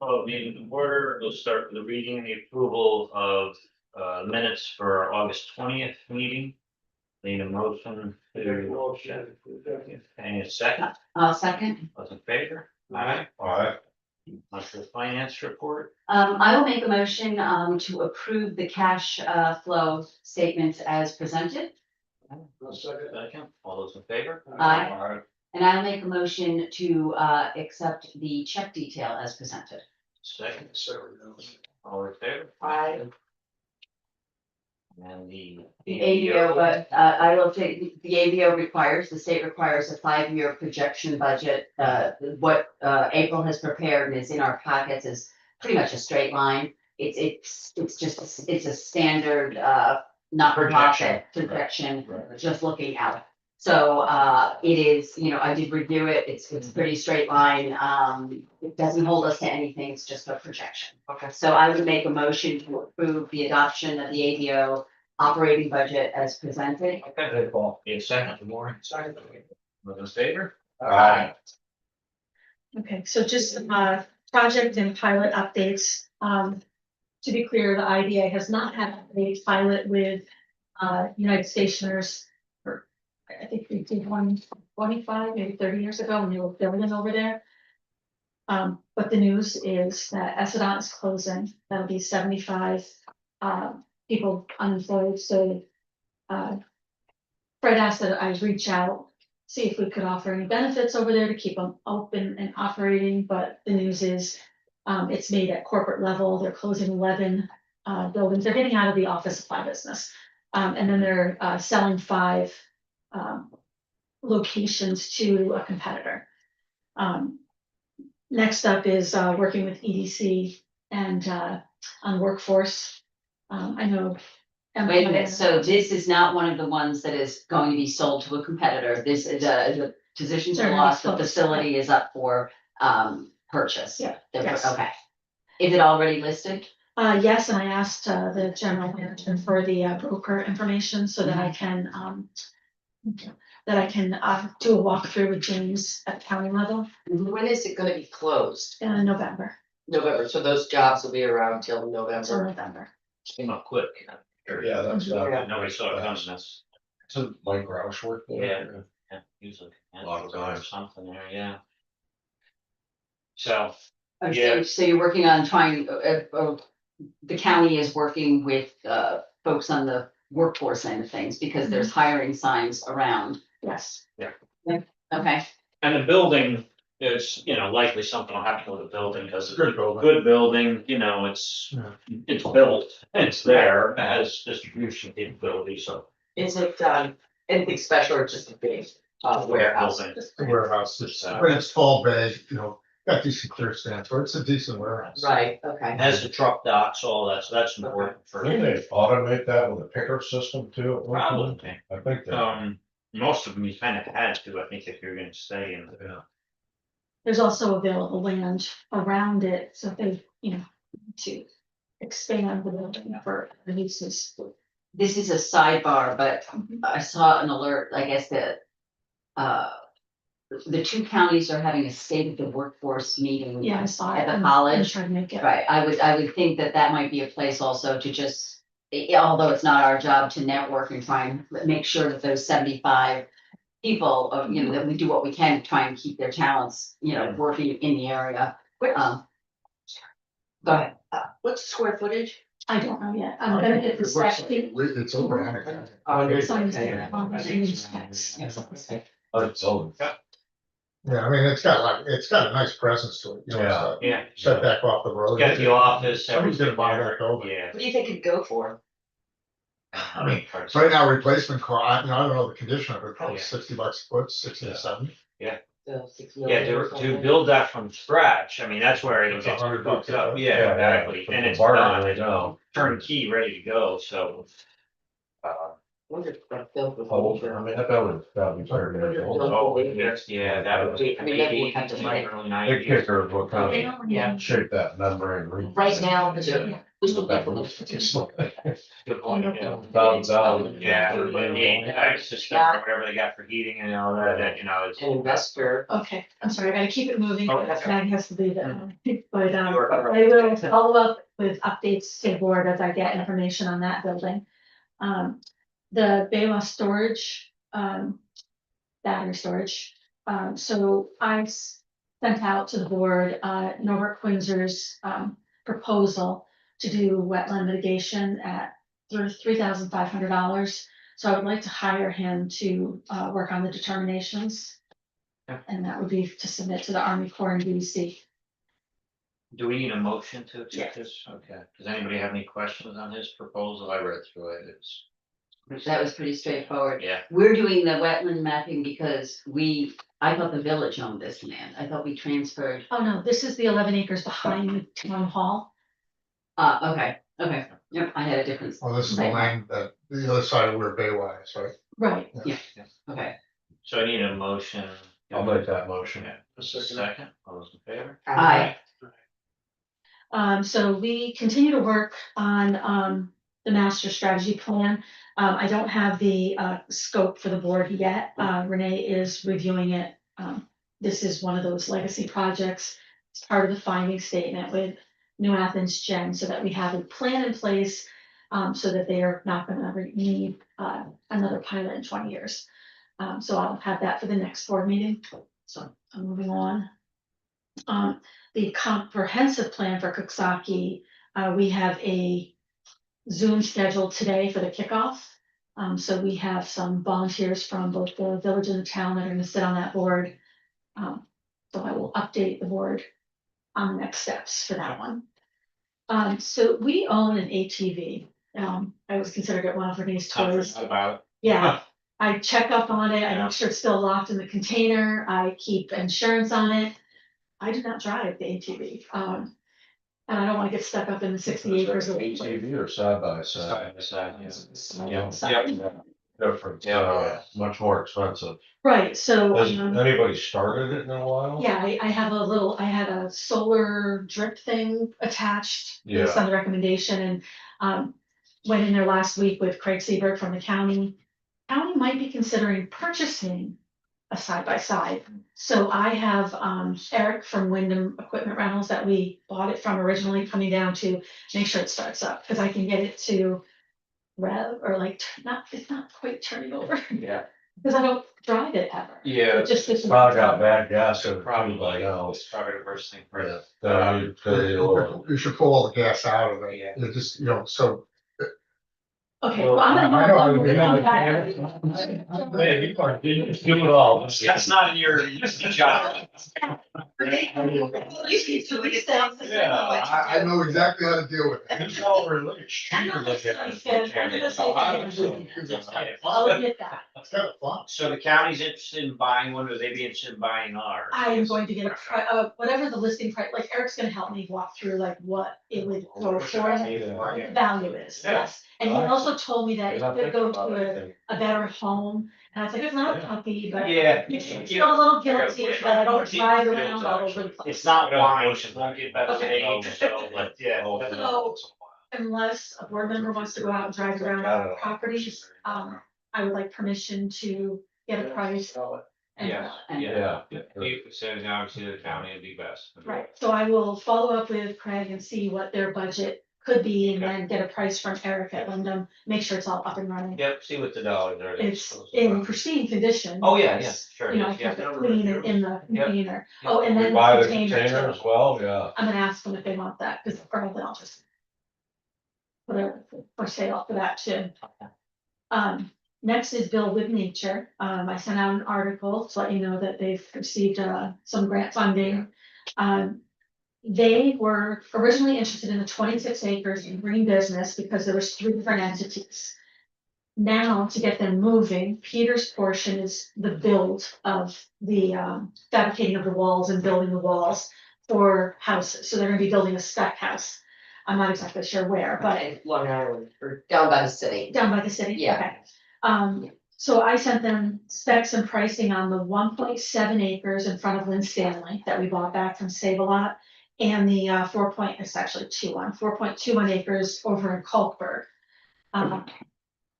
Oh, meeting in order. We'll start with the reading and the approval of minutes for our August 20th meeting. Need a motion to any a second. I'll second. Those in favor? Aye. Alright, On to the finance report. I will make a motion to approve the cash flow statements as presented. Second. All those in favor? Aye. Alright. And I'll make a motion to accept the check detail as presented. Second. All in favor? Aye. And the The ABO, but I will take, the ABO requires, the state requires a 5-year projection budget. What April has prepared and is in our packets is pretty much a straight line. It's just, it's a standard not-for-profit projection, just looking out. So it is, you know, I did review it, it's a pretty straight line. It doesn't hold us to anything, it's just a projection. Okay. So I would make a motion to approve the adoption of the ABO operating budget as presented. Okay, Paul. Need a second. Good morning. Second. Those in favor? Aye. Okay, so just project and pilot updates. To be clear, the IDA has not had a pilot with United Stationers for, I think we did one 25, maybe 30 years ago when they were building over there. But the news is that Essedon is closing. That'll be 75 people unemployed. So Fred asked that I reach out, see if we could offer any benefits over there to keep them open and operating. But the news is it's made at corporate level. They're closing 11 buildings. They're getting out of the office supply business. And then they're selling 5 locations to a competitor. Next up is working with EDC and on workforce. I know. Wait a minute, so this is not one of the ones that is going to be sold to a competitor. This is the positions are lost, the facility is up for purchase. Yeah. Yes. Yes. Okay. Is it already listed? Yes, and I asked the general manager for the broker information so that I can do a walkthrough with James at the county level When is it gonna be closed? in November. November, so those jobs will be around till So November. November. Came up quick. Yeah, that's Yeah. Nobody saw it coming. That's, So Mike Roush worked there. yeah, usually. Lot of time. Something there, yeah. So, Oh, Yeah. So you're working on trying, the county is working with folks on the workforce end of things because there's hiring signs around. Yes. Okay. and the building is, you know, likely something will happen with the building because it's a Good building. good building, you know, it's built, it's there, it has distribution capability, so. Is it anything special or just a big warehouse? Building. The warehouse, but it's tall bay, you know, got decent clear stands, so it's a decent warehouse. Right, okay. Has the truck docks, all that, so that's important for. Didn't they automate that with a picker system too? at one point? Probably. I think that. Most of them you kind of had to, I think, if you're gonna stay in. Yeah. There's also available land around it, so if they, you know, to expand the building for the uses. This is a sidebar, but I saw an alert, I guess that the 2 counties are having a state of the workforce meeting. Yeah, I saw it. At the I'm college. trying to make it. Right, I would think that that might be a place also to just, although it's not our job to network and try and make sure that those 75 people, you know, that we do what we can to try and keep their talents, you know, working in the area. Go ahead. What's the square footage? I don't know yet. I'm gonna hit the spec sheet. It's over 100. It's on the specs. Oh, it's over. Yeah, I mean, it's got a nice presence to it, you know, Yeah. it's Yeah. set back off the road. Got the office, Somebody's gonna everything buy there. that building. Yeah. What do you think it'd go for? I mean, right now, replacement cost, you know, I don't know the condition of it, probably Yeah. $60 a foot, 60 to 70. The 6 Yeah, million or to something? build that from scratch, I mean, that's where it It's gets $100 hooked up, a yeah, foot. exactly, From and the it's barn done, right now. turnkey, ready to go, so. Wonder if that built with. Oh, I mean, that would probably be 30 years old. Oh, yes, yeah, that would be. I mean, maybe we have to write- early Big 90s. kicker is what They kind of only- Yeah. shape that membrane. Right now, we still Back got when the. Good point, yeah. Bounce out. Yeah, but the ice system or whatever they got for heating and all that, you know, it's. An investor. Okay, I'm sorry, I gotta keep it moving, Oh, because okay. Maggie has to leave it, but, You are correct. I will follow up with updates to the board as I get information on that building. The Baywa storage, battery storage, so sent out to the board, Norbert Quinzer's, proposal to do wetland mitigation at $3,500. So I would like to hire him to, work on the determinations. Yeah. And that would be to submit to the Army Corps and DEC. Do we need a motion to Yes. accept this? Okay. Does anybody have any questions on his proposal? I read through it. It's, That was pretty straightforward. yeah. We're doing the wetland mapping because I thought the village owned this land. I thought we transferred. Oh, no, this is the 11 acres behind town hall. Okay, yep, I had a difference. Oh, this is the land that, the other side of where Bayway is, right? Right. Okay, So I need a motion. I'll make that motion. Yeah. A second, all those in favor? Aye. So we continue to work on, the master strategy plan. I don't have the, scope for the board yet. Renee is reviewing it. This is one of those legacy projects. It's part of the finding statement with New Athens Gen, so that we have a plan in place, so that they are not gonna need, another pilot in 20 years. So I'll have that for the next board meeting. So I'm moving on. The comprehensive plan for Coxsackie, we have a Zoom scheduled today for the kickoff. So we have some volunteers from both the village and the town that are gonna sit on that board. So I will update the board on the next steps for that one. So we own an ATV. I was considered it one of Renee's toys. About. Yeah, I check up on it, I Yeah. make sure it's still locked in the container, I keep insurance on it. I do not drive the ATV, and I don't wanna get stuck up in the 60 acres of. ATV or side by Side side? by side, yeah. Side. Different, Yeah. much more expensive. Right, so, Has anybody started it in a while? yeah, I had a solar drip thing attached based on the recommendation, and, went in there last week with Craig Seabrook from the county. County might be considering purchasing a side by side. So I have, Eric from Wyndham Equipment Rentals that we bought it from originally, coming down to make sure it starts up, cause I can get it to rev, or like, it's not quite turning over, Yeah. cause I don't drive it ever. Yeah. It just is. Probably got bad gas in it Probably, by now. it's probably the first thing for Yeah. it. You should pull all the gas out of it. Yeah. You just, so. Okay, well, I'm I know, gonna. you know, Man, you are, you do it all. That's not in your job. I know exactly how to deal with it. It's all related. Cheaper than I'll admit that. It's kind of fun. So the county's interested in buying one, or they be interested in buying ours? I am going to get whatever the listing price, like Eric's gonna help me walk through like what it would go for, value is, yes. And he also told me that it could go to a better home, and I was like, it's not a puppy, but. Yeah. You feel a little guilty that I don't drive around all over the place. It's not wine, it won't get better with age, so, but yeah. So, unless a board member wants to go out and drive around our properties, I would like permission to get a price. And, Yeah. Yeah. You said obviously the county would be best. right, so I will follow up with Craig and see what their budget could be, and then get a price from Eric at Wyndham, make sure it's all up and running. Yep, see what the dollars are. It's in pristine condition. Oh, yeah, yeah, It's, sure. You know, I yeah. kept it clean in the Yep. container. Oh, and We then buy the the container container as too. well, yeah. I'm gonna ask them if they want that, because, or then I'll just put a for sale for that too. Next is Bill with Nature. I sent out an article to let you know that they've received, some grant funding. They were originally interested in the 26 acres in green business because there was 3 different entities. Now, to get them moving, Peter's portion is the build of the, fabricating of the walls and building the walls for houses. So they're gonna be building a spec house. I'm not exactly sure where, but Long Island, or down by the city. down by the city. Yeah. Okay. So I sent them specs and pricing on the 1.7 acres in front of Lynn Stanley that we bought back from Save-A-Lot. And the it's actually 4.21 acres over in Culpburg.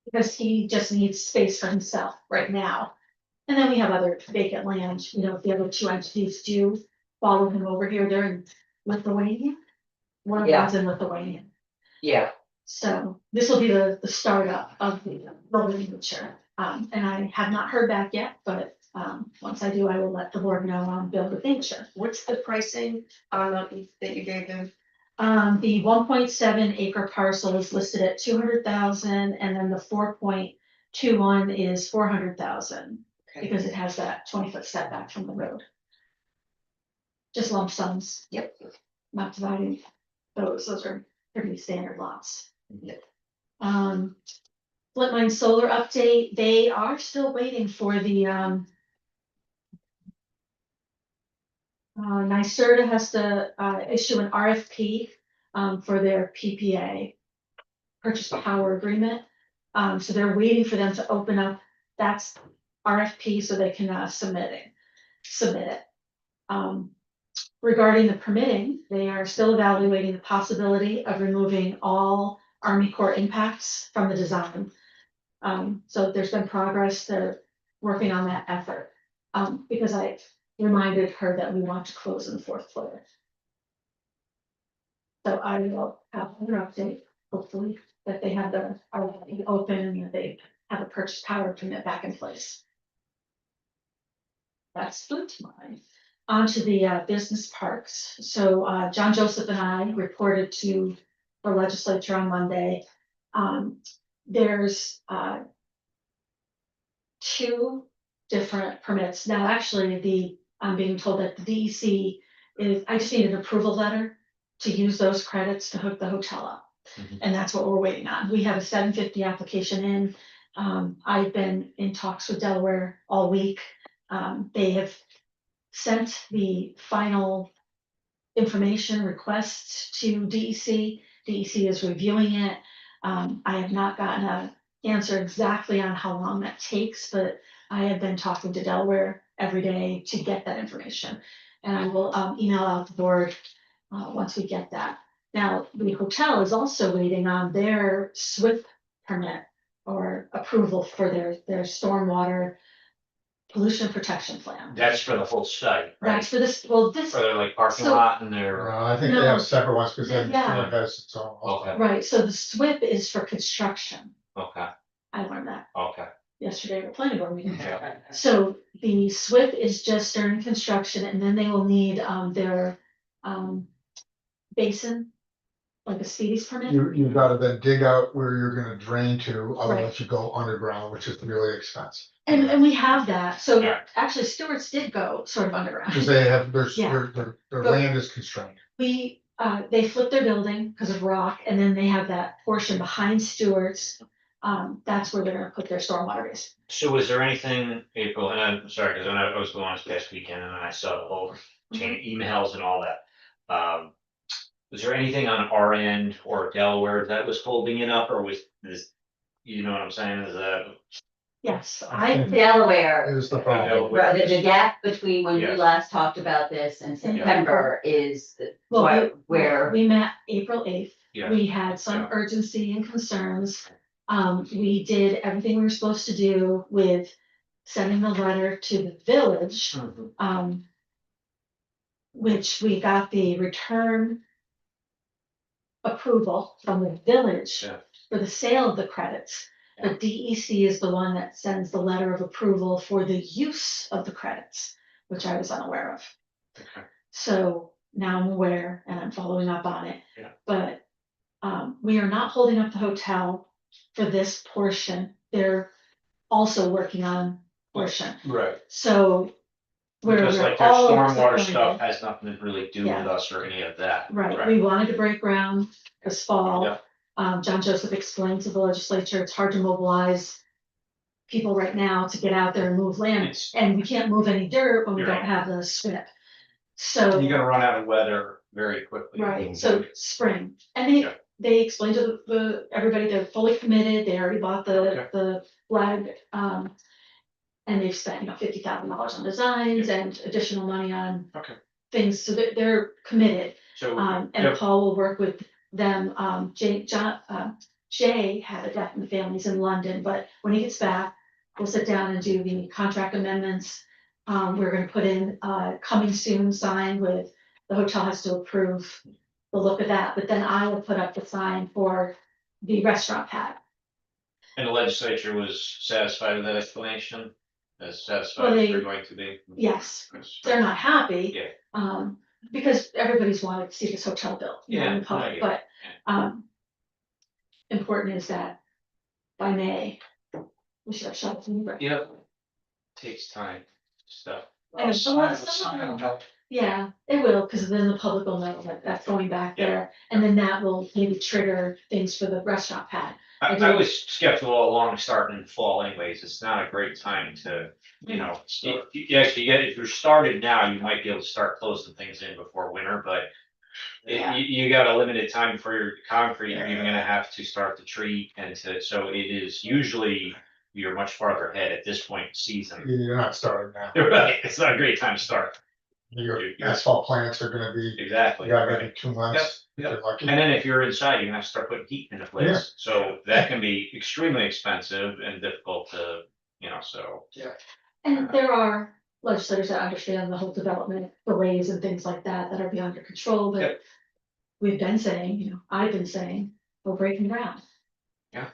Because he just needs space for himself right now. And then we have other vacant land, you know, if the other two entities do follow him over here, they're in Lithuania. One of Yeah. them's in Lithuania. Yeah, So this will be the startup of the building venture. And I have not heard back yet, but once I do, I will let the board know on build a venture. what's the pricing on that you gave them? The 1.7 acre parcel is listed at 200,000, and then the 4.21 is 400,000 Okay. because it has that 20-foot setback from the road. Just lump sums. Yep. Not dividing those are pretty standard lots. Yep. Flintline solar update, they are still waiting for the NYSERDA has to issue an RFP for their PPA, purchase power agreement. So they're waiting for them to open up that's RFP so they can submit it. Regarding the permitting, they are still evaluating the possibility of removing all Army Corps impacts from the design. So there's been progress, they're working on that effort. Because I reminded her that we want to close in the fourth quarter. So I will have another update, hopefully, that they have the RFP open and that they have a purchase power permit back in place. That's good to mine. On to the business parks. So John Joseph and I reported to the legislature on Monday. There's two different permits. Now, actually, I'm being told that the DEC I just need an approval letter to use those credits to hook the hotel up. Mhm. And that's what we're waiting on. We have a 750 application in. I've been in talks with Delaware all week. They have sent the final information requests to DEC. DEC is reviewing it. I have not gotten an answer exactly on how long that takes, but I have been talking to Delaware every day to get that information. And I will email out the board once we get that. Now, the hotel is also waiting on their SWIP permit or approval for their stormwater pollution protection plan. That's for the whole site, right? That's for this, well, this, For their like parking So- lot and their, I think they No. have separate ones because every Yeah. floor has its own. Okay. right, so the SWIP is for construction. okay, I learned that okay. yesterday at a planning board meeting. Yeah. So the SWIP is just during construction, and then they will need their basin, like a speedies permit. You gotta then dig out where you're gonna drain to, Right. otherwise you go underground, which is really expensive. And we have that, so Yeah. actually Stewart's did go sort of Cause underground. they have, Yeah. their Go- land is constrained. They flipped their building because of rock, and then they have that portion behind Stewart's. That's where they're gonna put their stormwater base. So was there anything, April, and I'm sorry, because I was going this past weekend and I saw the whole chain of emails and all that. Was there anything on our end or Delaware that was holding it up, or was this, you know what I'm saying, is that? Yes, Delaware, Is the problem. the gap between when we Yes. last talked about this and September is where. We met April 8th. Yeah. We had some Yeah. urgency and concerns. We did everything we were supposed to do with sending the letter to the village, which we got the return approval from the village Yeah. for the sale of the credits. But DEC is the one that sends the letter of approval for the use of the credits, which I was unaware of. Okay. So now I'm aware and I'm following up on it. Yeah. But we are not holding up the hotel for this portion. They're also working on portion. Right. So Because we're like their all stormwater disappointed. stuff has nothing to really do with Yeah. us or any of that. Right, we wanted to break ground this fall. Yeah. John Joseph explained to the legislature, it's hard to mobilize people right now to get out there and move land, It's, and we can't move any dirt when we You're don't right. have the SWIP. So, you're gonna run out of weather very quickly. right, so spring, and Yeah. they explained to everybody they're fully committed, they already bought Okay. the flag, and they've spent, $50,000 on designs and additional money on Okay. things, so they're committed. So, And yeah, Paul will work with them. Jay had a death in the families in London, but when he gets back, we'll sit down and do the contract amendments. We're gonna put in coming soon sign with, the hotel has to approve the look of that, but then I will put up the sign for the restaurant pad. and the legislature was satisfied with that explanation, as Well, satisfied as they- they're going to be? Yes, they're not happy. Yeah. Because everybody's wanted to see this hotel built, in Yeah, the public, I get but, important is that by May, we should have shut it. Yep. Takes time, stuff. And it's a lot of stuff. Yeah, it will, because then the public will know that that's going back Yeah. there, and then that will maybe trigger things for the restaurant pad. I was skeptical all along starting in the fall anyways, it's not a great time to, if you're started now, you might be able to start closing things in before winter, but Yeah. you got a limited time for your concrete, you're even gonna have to start the tree so it is usually, you're much farther ahead at this point in season. You're not starting now. Right, it's not a great time to start, Your You're- asphalt plants are gonna be, exactly. you got right. maybe 2 months, if Yep, you're lucky. And then if you're inside, you're gonna have to start putting heat into Yeah. place, so that can be extremely expensive and difficult to, so. And there are legislators that understand the whole development delays and things like that that are beyond your control, but Yep. we've been saying, I've been saying, we're breaking ground. Yeah.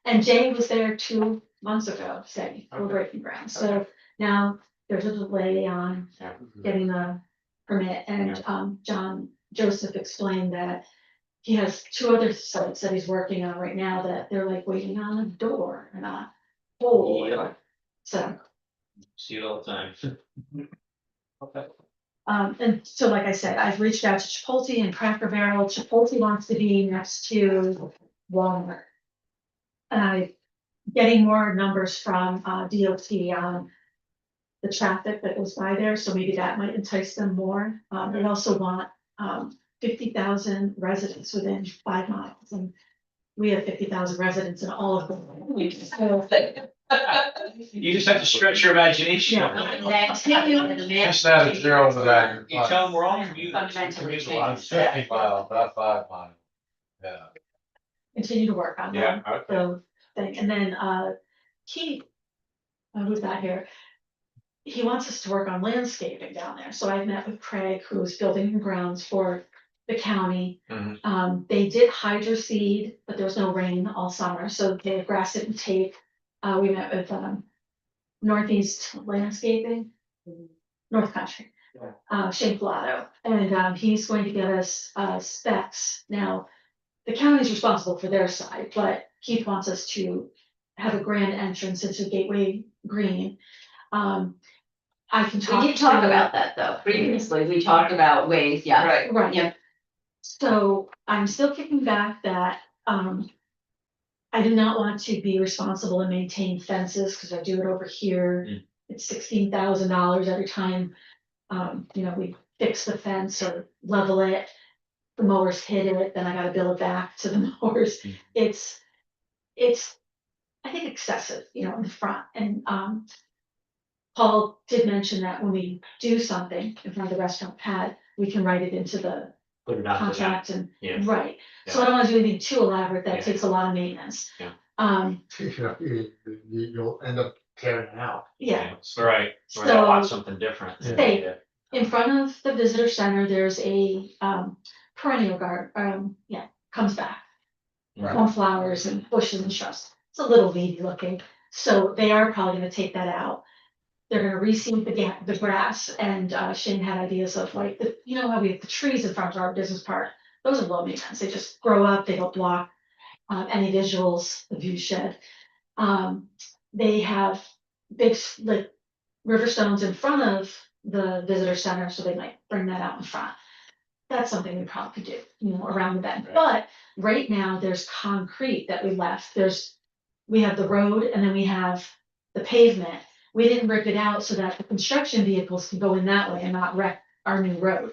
And Jay was there 2 months ago saying, we're Okay. breaking ground, so now there's a delay on Yeah. getting the permit, and, John Joseph explained that he has 2 other sites that he's working on right now that they're like waiting on a door and a hole. Yeah. So, See it all the time. Okay. and so like I said, I've reached out to Chipotle and Cracker Barrel. Chipotle wants to be next to Walmart. And I'm getting more numbers from, DOT on the traffic that goes by there, so maybe that might entice them more. They also want, 50,000 residents within 5 miles, and we have 50,000 residents in all of them. So, You just have to stretch your imagination. Yeah. Just add a zero to that. You tell them we're all commuters. Fundamentally Commute a lot. changed. 50 miles, not 5 miles. Yeah. Continue to work on Yeah, that. okay. So thing, and then he, who's that here? He wants us to work on landscaping down there, so I met with Craig, who's building the grounds for the county. Mhm. They did hydro seed, but there was no rain all summer, so they have grass it and tape. We met with Northeast Landscaping, North Country, Shane Flato, and he's going to get us specs. Now, the county's responsible for their side, but Keith wants us to have a grand entrance into Gateway Green. I can talk. We did talk to- about that though, previously, we talked about ways, yeah. Right. Right. Yep. So I'm still kicking back that, I do not want to be responsible and maintain fences, because I do it over here. Mm. It's $16,000 every time, we fix the fence or level it. The mowers hit it, then I gotta bill it back to the mowers. Mm. It's, I think excessive, in the front, and, Paul did mention that when we do something in front of the restaurant pad, we can write it into the Put it out to them. contract and, Yeah. right, so I don't wanna do anything too elaborate, Yeah. that takes a lot of maintenance. Yeah. You'll end up tearing it out. Yeah, Right, or they'll want so something different. Hey. Yeah. in front of the visitor center, there's a, perennial comes back. Right. Cornflowers and bushes and shrubs, it's a little weedy looking, so they are probably gonna take that out. They're gonna reseed the grass, and Shane had ideas of like, how we have the trees in front of our business park, those are low maintenance, they just grow up, they don't block any visuals, the view shed. They have big like river stones in front of the visitor center, so they might bring that out in front. That's something we probably could do, around the bend, Right. but right now, there's concrete that we left, we have the road and then we have the pavement. We didn't rip it out so that the construction vehicles can go in that way and not wreck our new road.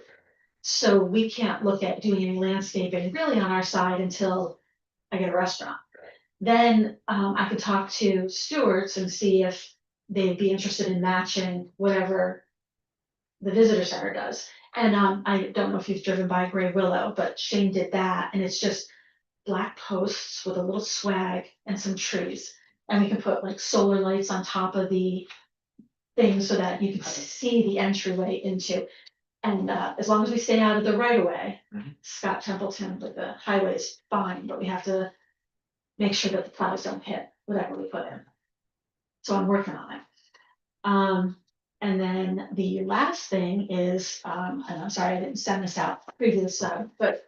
So we can't look at doing any landscaping really on our side until I get a restaurant. Then I could talk to stewards and see if they'd be interested in matching whatever the visitor center does. And I don't know if you've driven by Gray Willow, but Shane did that, and it's just black posts with a little swag and some trees. And we can put like solar lights on top of the thing so that you can see the entryway into. And as long as we stay out of the right of way, Mhm. Scott Templeton with the highway is fine, but we have to make sure that the plows don't hit whatever we put in. So I'm working on it. And then the last thing is, and I'm sorry, I didn't send this out previous, but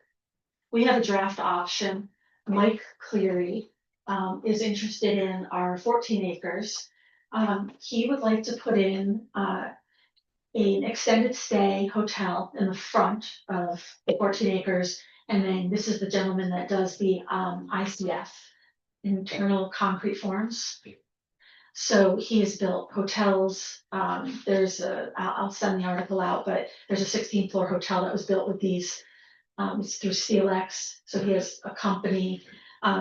we have a draft option. Mike Cleary is interested in our 14 acres. He would like to put in an extended stay hotel in the front of the 14 acres. And then this is the gentleman that does the ICF, internal concrete forms. So he has built hotels. There's I'll send the article out, but there's a 16th floor hotel that was built with these. It's through CLX. So he has a company.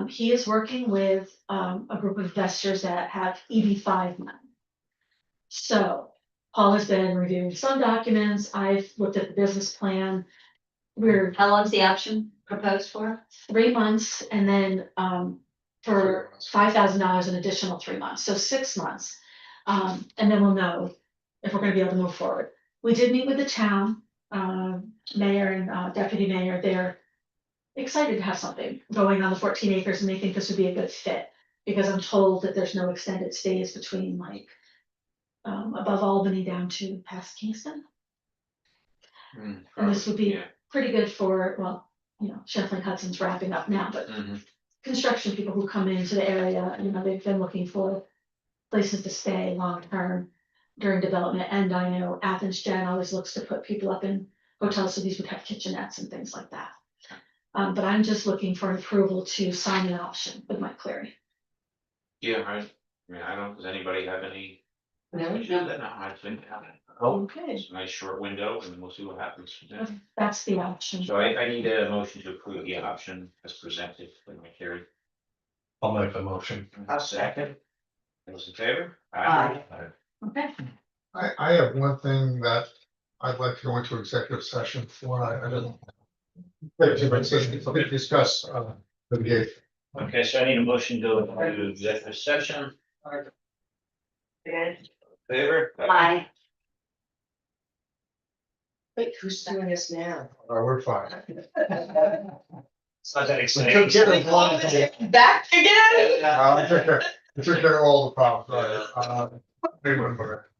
He is working with a group of investors that have EB5 money. So Paul has been reviewing some documents. I've looked at the business plan. We're How long's the option proposed for? 3 months and then for $5,000 an additional 3 months, so 6 months. And then we'll know if we're gonna be able to move forward. We did meet with the town, mayor and deputy mayor. They're excited to have something going on the 14 acres and they think this would be a good fit. Because I'm told that there's no extended stays between like above Albany down to past Kingston. And this would be Yeah. pretty good for, well, you know, Champlain Hudson's wrapping up now, but Mhm. construction people who come into the area, you know, they've been looking for places to stay long term during development. And I know Athens Gen always looks to put people up in hotels, so these would have kitchenettes and things like that. But I'm just looking for an approval to sign an option with Mike Cleary. Yeah, I mean, I don't, does anybody have any? No, issues no. with that? No, I think, oh, Okay, it's a nice short window and we'll see what happens. Yeah. that's the option. So I need a motion to approve the option as presented by my carry. I'll make the motion. A second. Those in favor? Aye. Okay, I have one thing that I'd like to go into executive session for. I don't. Discuss litigation. Okay, so I need a motion to go into executive session. Favor? Aye. Wait, who's doing this now? We're fine. It's not that exciting. Back again? I took care of all the problems. Remember.